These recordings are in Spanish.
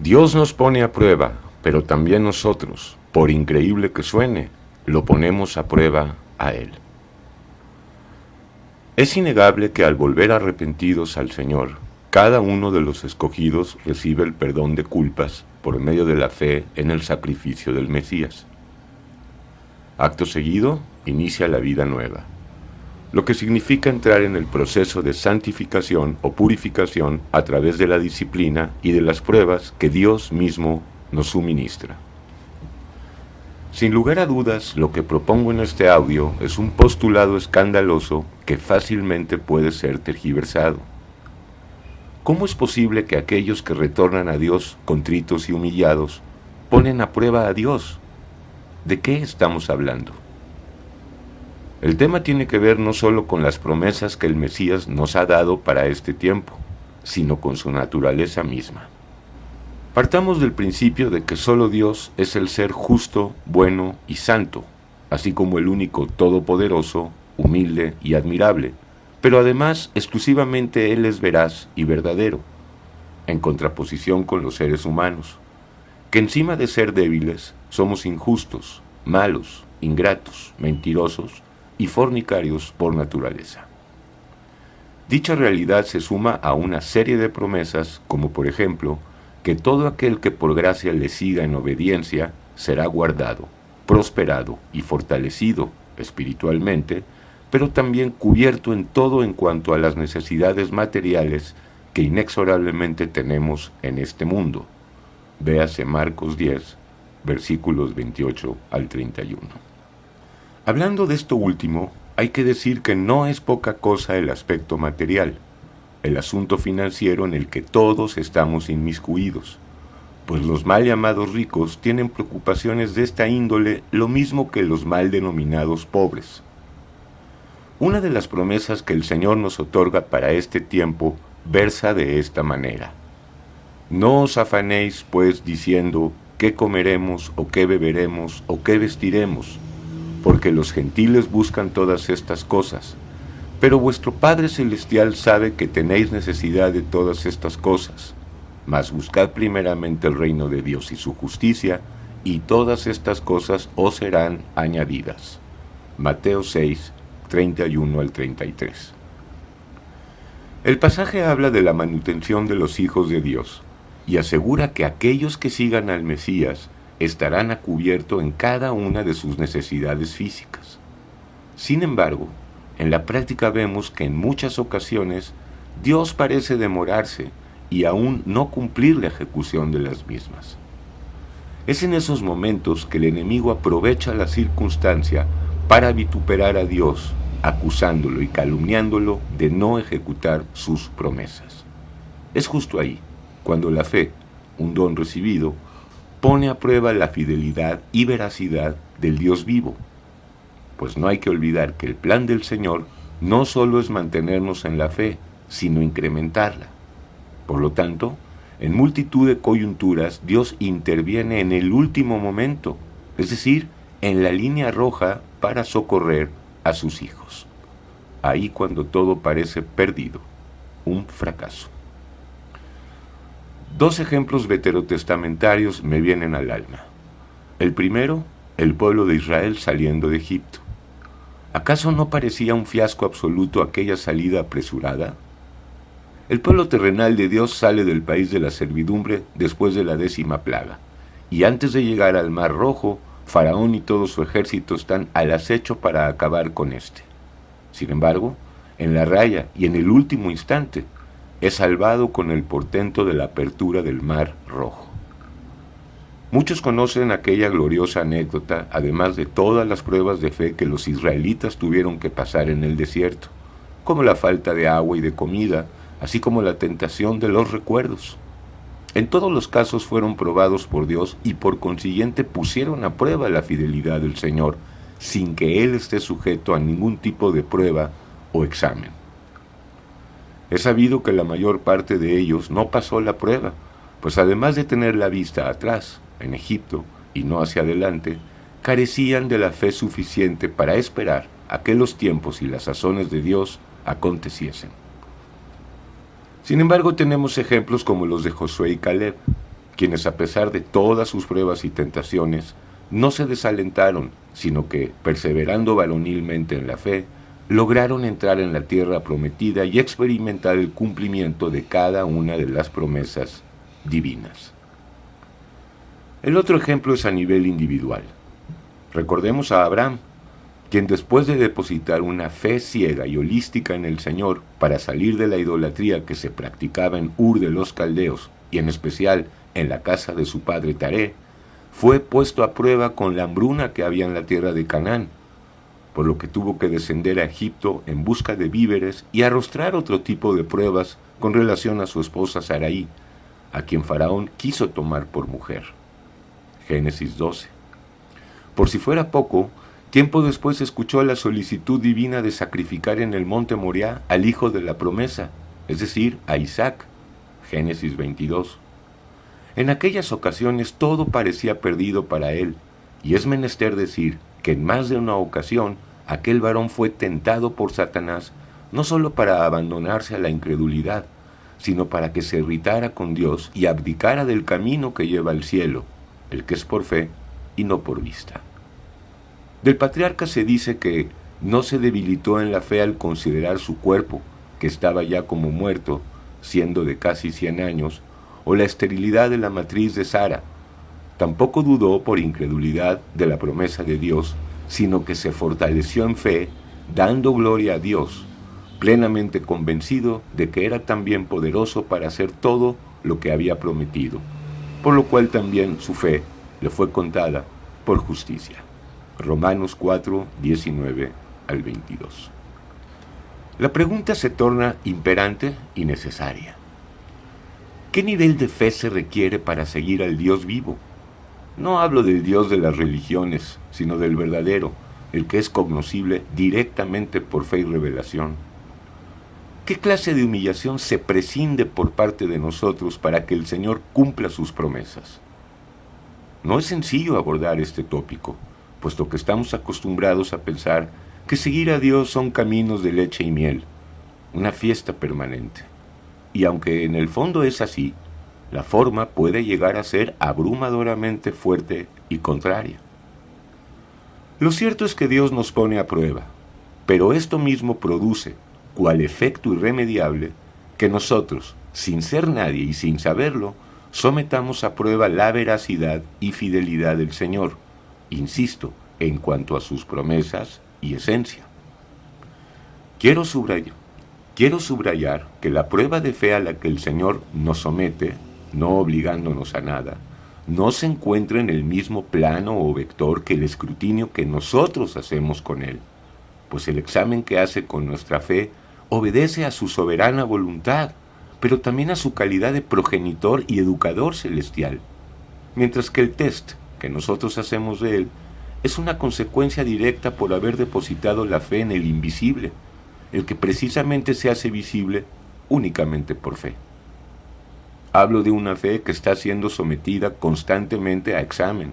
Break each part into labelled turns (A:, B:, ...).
A: Dios nos pone a prueba, pero también nosotros, por increíble que suene, lo ponemos a prueba a Él. Es innegable que al volver arrepentidos al Señor, cada uno de los escogidos recibe el perdón de culpas por medio de la fe en el sacrificio del Mesías. Acto seguido, inicia la vida nueva, lo que significa entrar en el proceso de santificación o purificación a través de la disciplina y de las pruebas que Dios mismo nos suministra. Sin lugar a dudas, lo que propongo en este audio es un postulado escandaloso que fácilmente puede ser tergiversado. ¿Cómo es posible que aquellos que retornan a Dios contritos y humillados ponen a prueba a Dios? ¿De qué estamos hablando? El tema tiene que ver no solo con las promesas que el Mesías nos ha dado para este tiempo, sino con su naturaleza misma. Partamos del principio de que solo Dios es el ser justo, bueno y santo, así como el único todopoderoso, humilde y admirable, pero además exclusivamente Él es veraz y verdadero, en contraposición con los seres humanos, que encima de ser débiles, somos injustos, malos, ingratos, mentirosos y fornicarios por naturaleza. Dicha realidad se suma a una serie de promesas, como por ejemplo, que todo aquel que por gracia le siga en obediencia será guardado, prosperado y fortalecido espiritualmente, pero también cubierto en todo en cuanto a las necesidades materiales que inexorablemente tenemos en este mundo. Véase Marcos 10, versículos 28 al 31. Hablando de esto último, hay que decir que no es poca cosa el aspecto material, el asunto financiero en el que todos estamos inmiscuidos, pues los mal llamados ricos tienen preocupaciones de esta índole lo mismo que los mal denominados pobres. Una de las promesas que el Señor nos otorga para este tiempo versa de esta manera: no os afanéis, pues, diciendo, ¿qué comeremos, o qué beberemos, o qué vestiremos? Porque los gentiles buscan todas estas cosas. Pero vuestro Padre Celestial sabe que tenéis necesidad de todas estas cosas. Mas buscad primeramente el reino de Dios y su justicia, y todas estas cosas os serán añadidas. Mateo 6, 31 al 33. El pasaje habla de la manutención de los hijos de Dios, y asegura que aquellos que sigan al Mesías estarán a cubierto en cada una de sus necesidades físicas. Sin embargo, en la práctica vemos que en muchas ocasiones Dios parece demorarse y aún no cumplir la ejecución de las mismas. Es en esos momentos que el enemigo aprovecha la circunstancia para vituperar a Dios, acusándolo y calumniándolo de no ejecutar sus promesas. Es justo ahí cuando la fe, un don recibido, pone a prueba la fidelidad y veracidad del Dios vivo. Pues no hay que olvidar que el plan del Señor no solo es mantenernos en la fe, sino incrementarla. Por lo tanto, en multitud de coyunturas, Dios interviene en el último momento, es decir, en la línea roja para socorrer a sus hijos. Ahí cuando todo parece perdido, un fracaso. Dos ejemplos veterotestamentarios me vienen al alma. El primero, el pueblo de Israel saliendo de Egipto. ¿Acaso no parecía un fiasco absoluto aquella salida apresurada? El pueblo terrenal de Dios sale del país de la servidumbre después de la 10ª plaga, y antes de llegar al Mar Rojo, Faraón y todo su ejército están al acecho para acabar con este. Sin embargo, en la raya y en el último instante, es salvado con el portento de la apertura del Mar Rojo. Muchos conocen aquella gloriosa anécdota, además de todas las pruebas de fe que los israelitas tuvieron que pasar en el desierto, como la falta de agua y de comida, así como la tentación de los recuerdos. En todos los casos fueron probados por Dios y por consiguiente pusieron a prueba la fidelidad del Señor, sin que Él esté sujeto a ningún tipo de prueba o examen. Es sabido que la mayor parte de ellos no pasó la prueba, pues además de tener la vista atrás, en Egipto, y no hacia adelante, carecían de la fe suficiente para esperar a que los tiempos y las sazones de Dios aconteciesen. Sin embargo, tenemos ejemplos como los de Josué y Caleb, quienes a pesar de todas sus pruebas y tentaciones, no se desalentaron, sino que, perseverando varonilmente en la fe, lograron entrar en la tierra prometida y experimentar el cumplimiento de cada una de las promesas divinas. El otro ejemplo es a nivel individual. Recordemos a Abraham, quien después de depositar una fe ciega y holística en el Señor para salir de la idolatría que se practicaba en Ur de los Caldeos y en especial en la casa de su padre Taré, fue puesto a prueba con la hambruna que había en la tierra de Canaán, por lo que tuvo que descender a Egipto en busca de víveres y arrostrar otro tipo de pruebas con relación a su esposa Sarai, a quien Faraón quiso tomar por mujer. Génesis 12. Por si fuera poco, tiempo después escuchó la solicitud divina de sacrificar en el monte Moriah al hijo de la promesa, es decir, a Isaac. Génesis 22. En aquellas ocasiones todo parecía perdido para él, y es menester decir que en más de una ocasión aquel varón fue tentado por Satanás no solo para abandonarse a la incredulidad, sino para que se irritara con Dios y abdicara del camino que lleva al cielo, el que es por fe y no por vista. Del patriarca se dice que no se debilitó en la fe al considerar su cuerpo, que estaba ya como muerto, siendo de casi 100 años, o la esterilidad de la matriz de Sara. Tampoco dudó por incredulidad de la promesa de Dios, sino que se fortaleció en fe, dando gloria a Dios, plenamente convencido de que era también poderoso para hacer todo lo que había prometido, por lo cual también su fe le fue contada por justicia. Romanos 4, 19 al 22. La pregunta se torna imperante y necesaria. ¿Qué nivel de fe se requiere para seguir al Dios vivo? No hablo del Dios de las religiones, sino del verdadero, el que es cognoscible directamente por fe y revelación. ¿Qué clase de humillación se prescinde por parte de nosotros para que el Señor cumpla sus promesas? No es sencillo abordar este tópico, puesto que estamos acostumbrados a pensar que seguir a Dios son caminos de leche y miel, una fiesta permanente. Y aunque en el fondo es así, la forma puede llegar a ser abrumadoramente fuerte y contraria. Lo cierto es que Dios nos pone a prueba, pero esto mismo produce, cual efecto irremediable, que nosotros, sin ser nadie y sin saberlo, sometamos a prueba la veracidad y fidelidad del Señor, insisto, en cuanto a sus promesas y esencia. Quiero subrayar que la prueba de fe a la que el Señor nos somete, no obligándonos a nada, no se encuentra en el mismo plano o vector que el escrutinio que nosotros hacemos con Él, pues el examen que hace con nuestra fe obedece a su soberana voluntad, pero también a su calidad de progenitor y educador celestial, mientras que el test que nosotros hacemos de Él es una consecuencia directa por haber depositado la fe en el invisible, el que precisamente se hace visible únicamente por fe. Hablo de una fe que está siendo sometida constantemente a examen,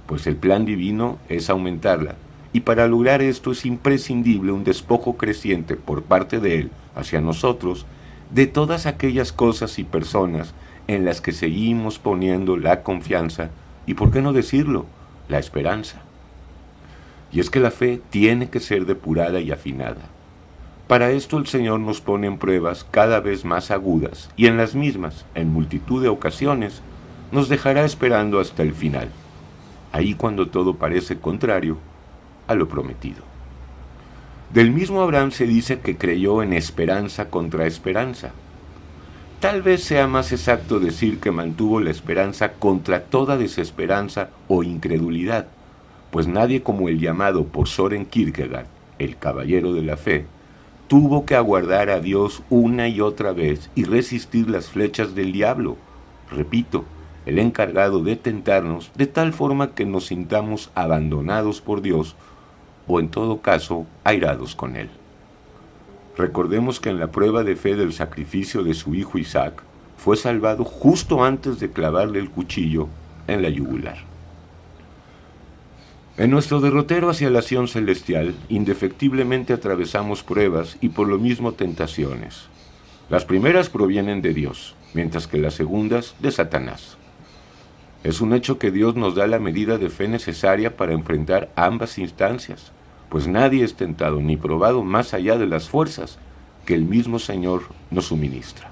A: pues el plan divino es aumentarla, y para lograr esto es imprescindible un despojo creciente por parte de Él hacia nosotros de todas aquellas cosas y personas en las que seguimos poniendo la confianza y, por qué no decirlo, la esperanza. Y es que la fe tiene que ser depurada y afinada. Para esto el Señor nos pone en pruebas cada vez más agudas y en las mismas, en multitud de ocasiones, nos dejará esperando hasta el final, ahí cuando todo parece contrario a lo prometido. Del mismo Abraham se dice que creyó en esperanza contra esperanza. Tal vez sea más exacto decir que mantuvo la esperanza contra toda desesperanza o incredulidad, pues nadie como el llamado por Søren Kierkegaard, el caballero de la fe, tuvo que aguardar a Dios una y otra vez y resistir las flechas del diablo, repito, el encargado de tentarnos de tal forma que nos sintamos abandonados por Dios o en todo caso airados con Él. Recordemos que en la prueba de fe del sacrificio de su hijo Isaac fue salvado justo antes de clavarle el cuchillo en la yugular. En nuestro derrotero hacia la Sión celestial, indefectiblemente atravesamos pruebas y por lo mismo tentaciones. Las primeras provienen de Dios, mientras que las segundas de Satanás. Es un hecho que Dios nos da la medida de fe necesaria para enfrentar ambas instancias, pues nadie es tentado ni probado más allá de las fuerzas que el mismo Señor nos suministra.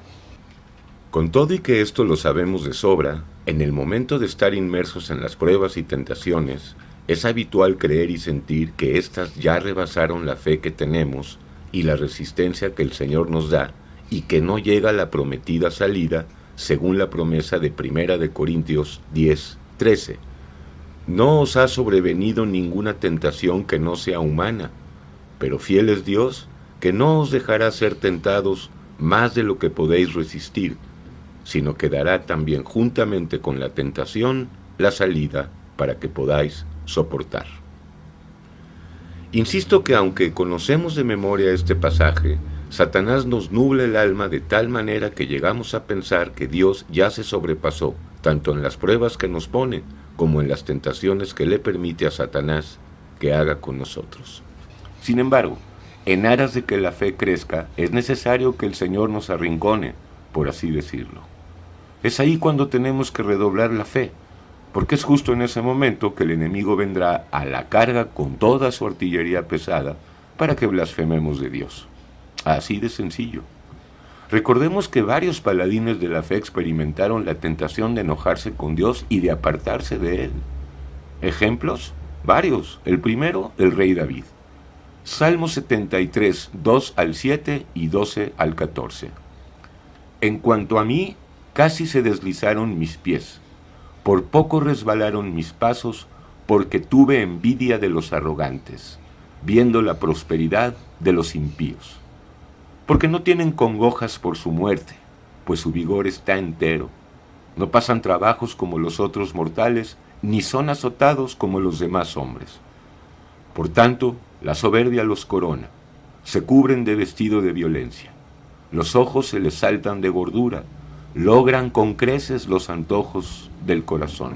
A: Con todo y que esto lo sabemos de sobra, en el momento de estar inmersos en las pruebas y tentaciones, es habitual creer y sentir que éstas ya rebasaron la fe que tenemos y la resistencia que el Señor nos da, y que no llega a la prometida salida, según la promesa de 1 de Corintios 10:13. No os ha sobrevenido ninguna tentación que no sea humana, pero fiel es Dios, que no os dejará ser tentados más de lo que podéis resistir, sino que dará también juntamente con la tentación la salida para que podáis soportar. Insisto que aunque conocemos de memoria este pasaje, Satanás nos nubla el alma de tal manera que llegamos a pensar que Dios ya se sobrepasó, tanto en las pruebas que nos pone, como en las tentaciones que le permite a Satanás que haga con nosotros. Sin embargo, en aras de que la fe crezca, es necesario que el Señor nos arrincone, por así decirlo. Es ahí cuando tenemos que redoblar la fe, porque es justo en ese momento que el enemigo vendrá a la carga con toda su artillería pesada para que blasfememos de Dios. Así de sencillo. Recordemos que varios paladines de la fe experimentaron la tentación de enojarse con Dios y de apartarse de Él. ¿Ejemplos? Varios. El primero, el rey David. Salmo 73, 2 al 7 y 12 al 14. En cuanto a mí, casi se deslizaron mis pies. Por poco resbalaron mis pasos, porque tuve envidia de los arrogantes, viendo la prosperidad de los impíos. Porque no tienen congojas por su muerte, pues su vigor está entero. No pasan trabajos como los otros mortales, ni son azotados como los demás hombres. Por tanto, la soberbia los corona, se cubren de vestido de violencia. Los ojos se les saltan de gordura, logran con creces los antojos del corazón.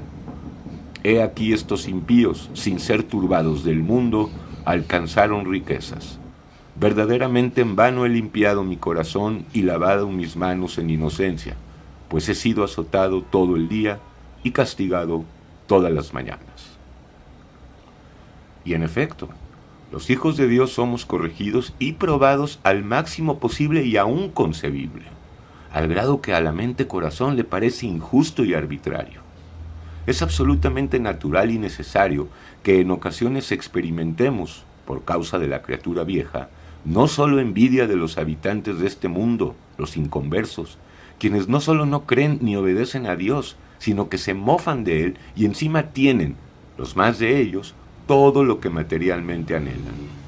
A: He aquí estos impíos, sin ser turbados del mundo, alcanzaron riquezas. Verdaderamente en vano he limpiado mi corazón y lavado mis manos en inocencia, pues he sido azotado todo el día y castigado todas las mañanas. Y en efecto, los hijos de Dios somos corregidos y probados al máximo posible y aún concebible, al grado que a la mente corazón le parece injusto y arbitrario. Es absolutamente natural y necesario que en ocasiones experimentemos, por causa de la criatura vieja, no solo envidia de los habitantes de este mundo, los inconversos, quienes no solo no creen ni obedecen a Dios, sino que se mofan de Él y encima tienen, los más de ellos, todo lo que materialmente anhelan.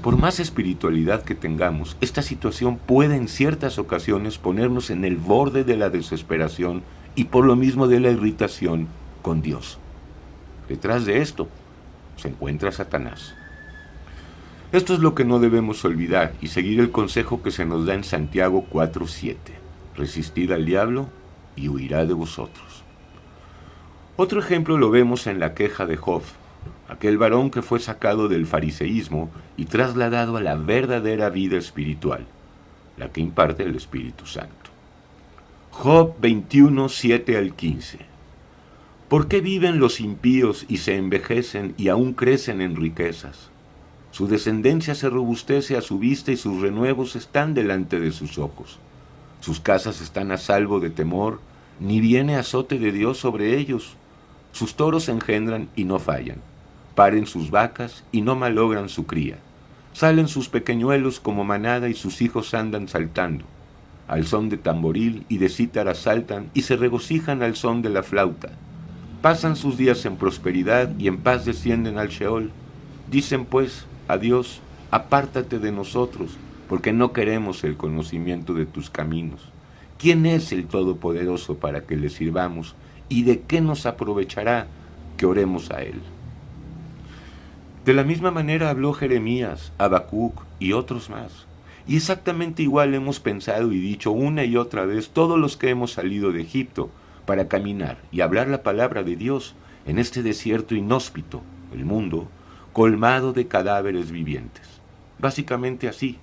A: Por más espiritualidad que tengamos, esta situación puede en ciertas ocasiones ponernos en el borde de la desesperación y por lo mismo de la irritación con Dios. Detrás de esto se encuentra Satanás. Esto es lo que no debemos olvidar y seguir el consejo que se nos da en Santiago 4:7. Resistid al diablo y huirá de vosotros. Otro ejemplo lo vemos en la queja de Job, aquel varón que fue sacado del fariseísmo y trasladado a la verdadera vida espiritual, la que imparte el Espíritu Santo. Job 21:7 al 15. ¿Por qué viven los impíos y se envejecen y aún crecen en riquezas? Su descendencia se robustece a su vista y sus renuevos están delante de sus ojos. Sus casas están a salvo de temor, ni viene azote de Dios sobre ellos. Sus toros engendran y no fallan. Paren sus vacas y no malogran su cría. Salen sus pequeñuelos como manada y sus hijos andan saltando. Al son de tamboril y de cítara saltan y se regocijan al son de la flauta. Pasan sus días en prosperidad y en paz descienden al Sheol. Dicen pues a Dios, apártate de nosotros, porque no queremos el conocimiento de tus caminos. ¿Quién es el Todopoderoso para que le sirvamos? ¿Y de qué nos aprovechará que oremos a Él? De la misma manera habló Jeremías, Habacuc y otros más. Y exactamente igual hemos pensado y dicho una y otra vez todos los que hemos salido de Egipto para caminar y hablar la palabra de Dios en este desierto inhóspito, el mundo, colmado de cadáveres vivientes. Básicamente así.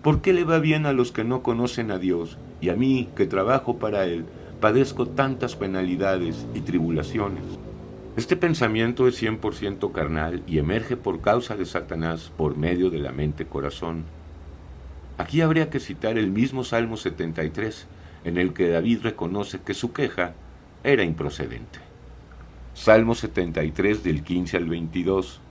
A: ¿Por qué le va bien a los que no conocen a Dios y a mí, que trabajo para Él, padezco tantas penalidades y tribulaciones? Este pensamiento es 100% carnal y emerge por causa de Satanás por medio de la mente-corazón. Aquí habría que citar el mismo Salmo 73, en el que David reconoce que su queja era improcedente. Salmo 73 del 15 al 22.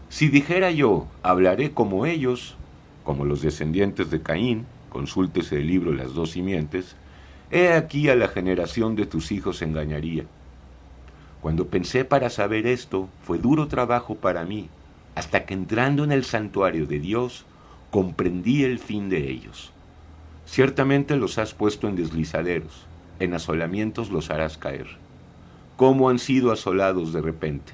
A: Si dijera yo, hablaré como ellos, como los descendientes de Caín, consúltese el libro Las dos simientes, he aquí a la generación de tus hijos engañaría. Cuando pensé para saber esto, fue duro trabajo para mí, hasta que entrando en el santuario de Dios, comprendí el fin de ellos. Ciertamente los has puesto en deslizaderos, en asolamientos los harás caer. ¿Cómo han sido asolados de repente?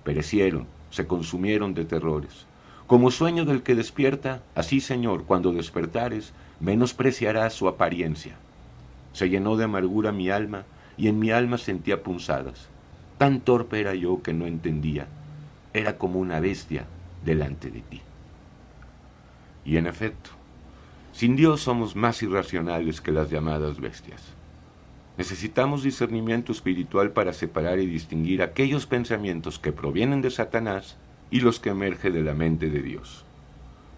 A: Perecieron, se consumieron de terrores. Como sueño del que despierta, así, Señor, cuando despertares, menospreciarás su apariencia. Se llenó de amargura mi alma, y en mi alma sentía punzadas. Tan torpe era yo que no entendía. Era como una bestia delante de ti. Y en efecto, sin Dios somos más irracionales que las llamadas bestias. Necesitamos discernimiento espiritual para separar y distinguir aquellos pensamientos que provienen de Satanás y los que emergen de la mente de Dios.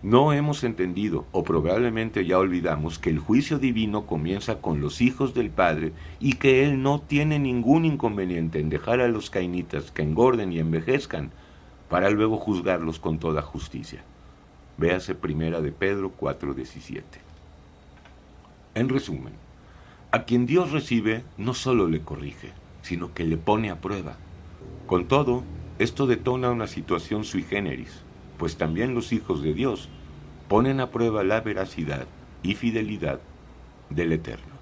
A: No hemos entendido, o probablemente ya olvidamos, que el juicio divino comienza con los hijos del Padre y que Él no tiene ningún inconveniente en dejar a los cainitas que engorden y envejezcan para luego juzgarlos con toda justicia. Véase 1 de Pedro 4:17. En resumen, a quien Dios recibe no solo le corrige, sino que le pone a prueba. Con todo, esto detona una situación sui generis, pues también los hijos de Dios ponen a prueba la veracidad y fidelidad del Eterno.